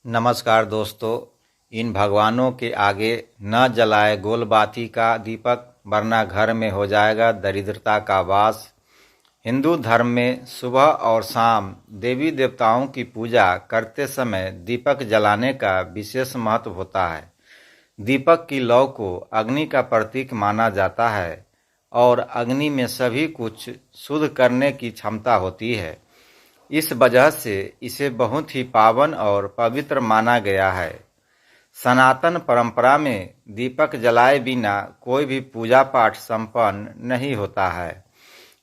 नमस्कार दोस्तों। इन भगवानों के आगे न जलाए गोलबाती का दीपक, वरना घर में हो जाएगा दरिद्रता का वास। हिंदू धर्म में सुबह और शाम देवी देवताओं की पूजा करते समय दीपक जलाने का विशेष महत्व होता है। दीपक की लौ को अग्नि का प्रतीक माना जाता है और अग्नि में सभी कुछ शुद्ध करने की क्षमता होती है। इस वजह से इसे बहुत ही पावन और पवित्र माना गया है। सनातन परंपरा में दीपक जलाए बिना कोई भी पूजा पाठ संपन्न नहीं होता है।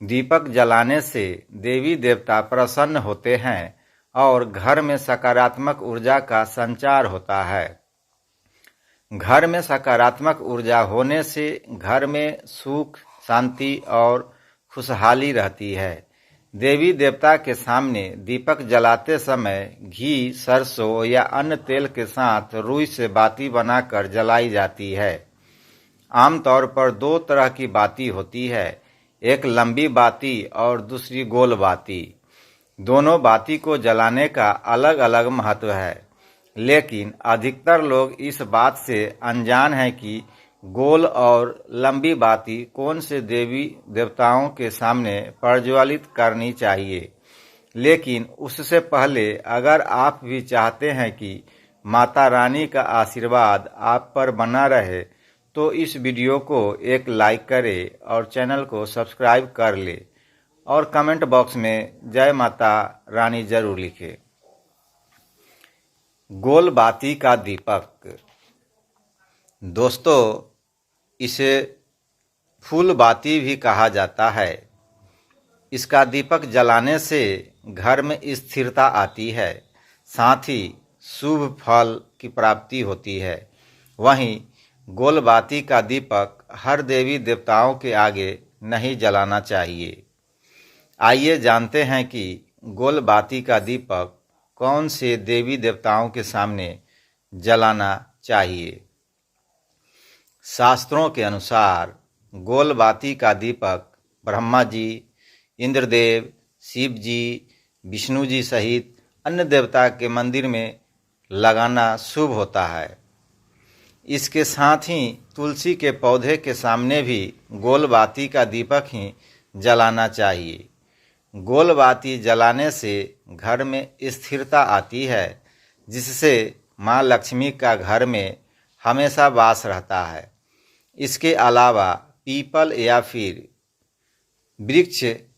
दीपक जलाने से देवी देवता प्रसन्न होते हैं और घर में सकारात्मक ऊर्जा का संचार होता है। घर में सकारात्मक ऊर्जा होने से घर में सुख, शांति और खुशहाली रहती है। देवी देवता के सामने दीपक जलाते समय घी, सरसों या अन्य तेल के साथ रुई से बाती बनाकर जलाई जाती है। आमतौर पर दो तरह की बाती होती है, एक लंबी बाती और दूसरी गोल बाती। दोनों बाती को जलाने का अलग अलग महत्व है, लेकिन अधिकतर लोग इस बात से अनजान हैं कि गोल और लंबी बाती कौन से देवी देवताओं के सामने प्रज्वलित करनी चाहिए। लेकिन उससे पहले अगर आप भी चाहते हैं कि माता रानी का आशीर्वाद आप पर बना रहे, तो इस वीडियो को एक लाइक करें और चैनल को सब्सक्राइब कर ले और कमेंट बॉक्स में जय माता रानी जरूर लिखें। गोल बाती का दीपक। दोस्तों, इसे फूल बाती भी कहा जाता है। इसका दीपक जलाने से घर में स्थिरता आती है, साथ ही शुभ फल की प्राप्ति होती है। वहीं गोल बाती का दीपक हर देवी देवताओं के आगे नहीं जलाना चाहिए। आइए जानते हैं कि गोल बाती का दीपक कौन से देवी देवताओं के सामने जलाना चाहिए। शास्त्रों के अनुसार गोल बाती का दीपक ब्रह्मा जी, इंद्रदेव, शिव जी, विष्णु जी सहित अन्य देवता के मंदिर में लगाना शुभ होता है। इसके साथ ही तुलसी के पौधे के सामने भी गोल बाती का दीपक ही जलाना चाहिए। गोल बाती जलाने से घर में स्थिरता आती है, जिससे माँ लक्ष्मी का घर में हमेशा वास रहता है। इसके अलावा पीपल या फिर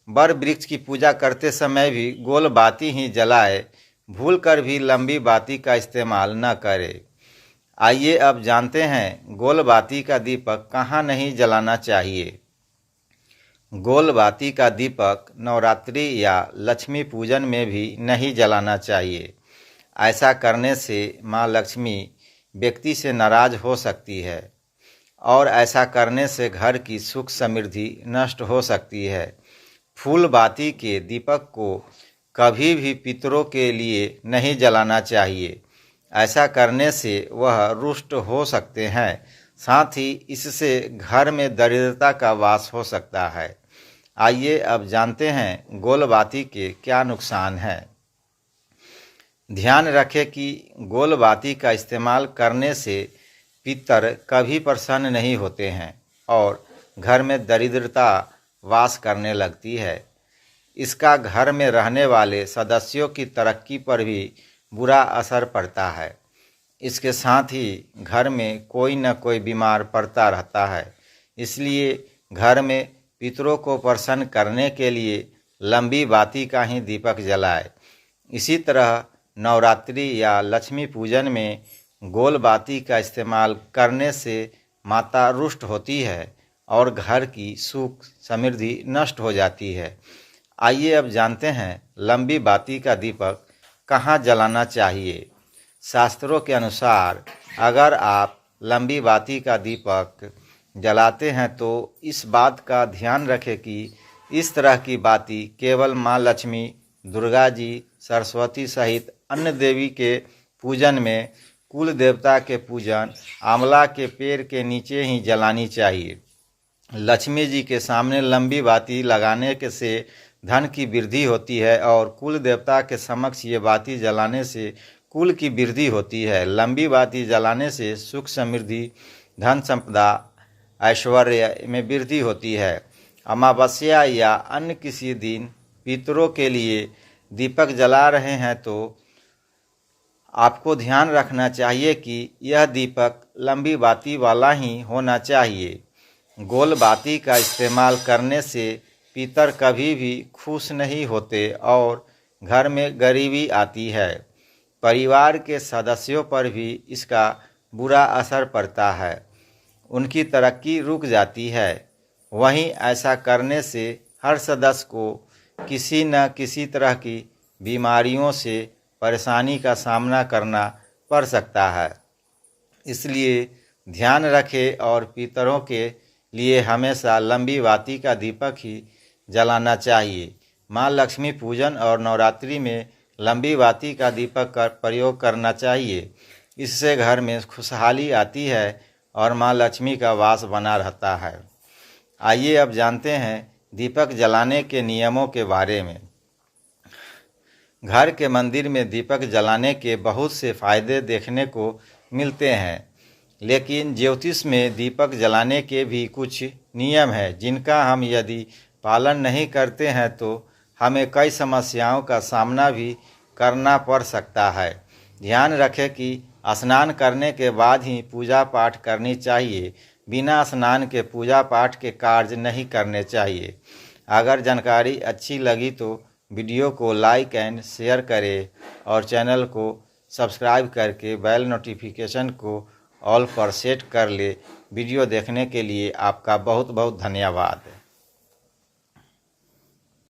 बर वृक्ष की पूजा करते समय भी गोल बाती ही जलाए, भूलकर भी लंबी बाती का इस्तेमाल न करें। आइए अब जानते हैं गोल बाती का दीपक कहाँ नहीं जलाना चाहिए। गोल बाती का दीपक नवरात्रि या लक्ष्मी पूजन में भी नहीं जलाना चाहिए। ऐसा करने से माँ लक्ष्मी व्यक्ति से नाराज हो सकती है और ऐसा करने से घर की सुख समृद्धि नष्ट हो सकती है। फूल बाती के दीपक को कभी भी पितरों के लिए नहीं जलाना चाहिए। ऐसा करने से वह रुष्ट हो सकते हैं, साथ ही इससे घर में दरिद्रता का वास हो सकता है। आइए अब जानते हैं गोल बाती के क्या नुकसान हैं। ध्यान रखें कि गोल बाती का इस्तेमाल करने से पितर कभी प्रसन्न नहीं होते हैं और घर में दरिद्रता वास करने लगती है। इसका घर में रहने वाले सदस्यों की तरक्की पर भी बुरा असर पड़ता है। इसके साथ ही घर में कोई न कोई बीमार पड़ता रहता है। इसलिए घर में पितरों को प्रसन्न करने के लिए लंबी बाती का ही दीपक जलाए। इसी तरह नवरात्रि या लक्ष्मी पूजन में गोल बाती का इस्तेमाल करने से माता रुष्ट होती है और घर की सुख समृद्धि नष्ट हो जाती है। आइए अब जानते हैं लंबी बाती का दीपक कहाँ जलाना चाहिए। शास्त्रों के अनुसार अगर आप लंबी बाती का दीपक जलाते हैं तो इस बात का ध्यान रखें कि इस तरह की बाती केवल माँ लक्ष्मी, दुर्गा जी, सरस्वती सहित अन्य देवी के पूजन में, कुल देवता के पूजन, आंवला के पेड़ के नीचे ही जलानी चाहिए। लक्ष्मी जी के सामने लंबी बाती लगाने के से धन की वृद्धि होती है और कुल देवता के समक्ष ये बाती जलाने से कुल की वृद्धि होती है। लंबी बाती जलाने से सुख समृद्धि, धन संपदा, ऐश्वर्य में वृद्धि होती है। अमावस्या या अन्य किसी दिन पितरों के लिए दीपक जला रहे हैं तो आपको ध्यान रखना चाहिए कि यह दीपक लंबी बाती वाला ही होना चाहिए। गोल बाती का इस्तेमाल करने से पितर कभी भी खुश नहीं होते और घर में गरीबी आती है। परिवार के सदस्यों पर भी इसका बुरा असर पड़ता है, उनकी तरक्की रुक जाती है। वहीं ऐसा करने से हर सदस्य को किसी न किसी तरह की बीमारियों से परेशानी का सामना करना पड़ सकता है। इसलिए ध्यान रखें और पितरों के लिए हमेशा लंबी बाती का दीपक ही जलाना चाहिए। माँ लक्ष्मी पूजन और नवरात्रि में लंबी बाती का दीपक का प्रयोग करना चाहिए। इससे घर में खुशहाली आती है और माँ लक्ष्मी का वास बना रहता है। आइए अब जानते हैं दीपक जलाने के नियमों के बारे में। घर के मंदिर में दीपक जलाने के बहुत से फायदे देखने को मिलते हैं, लेकिन ज्योतिष में दीपक जलाने के भी कुछ नियम हैं जिनका हम यदि पालन नहीं करते हैं तो हमें कई समस्याओं का सामना भी करना पड़ सकता है। ध्यान रखें कि स्नान करने के बाद ही पूजा पाठ करनी चाहिए। बिना स्नान के पूजा पाठ के कार्य नहीं करने चाहिए। अगर जानकारी अच्छी लगी तो वीडियो को लाइक एंड शेयर करें और चैनल को सब्सक्राइब करके बेल नोटिफिकेशन को ऑल पर सेट कर ले। वीडियो देखने के लिए आपका बहुत बहुत धन्यवाद।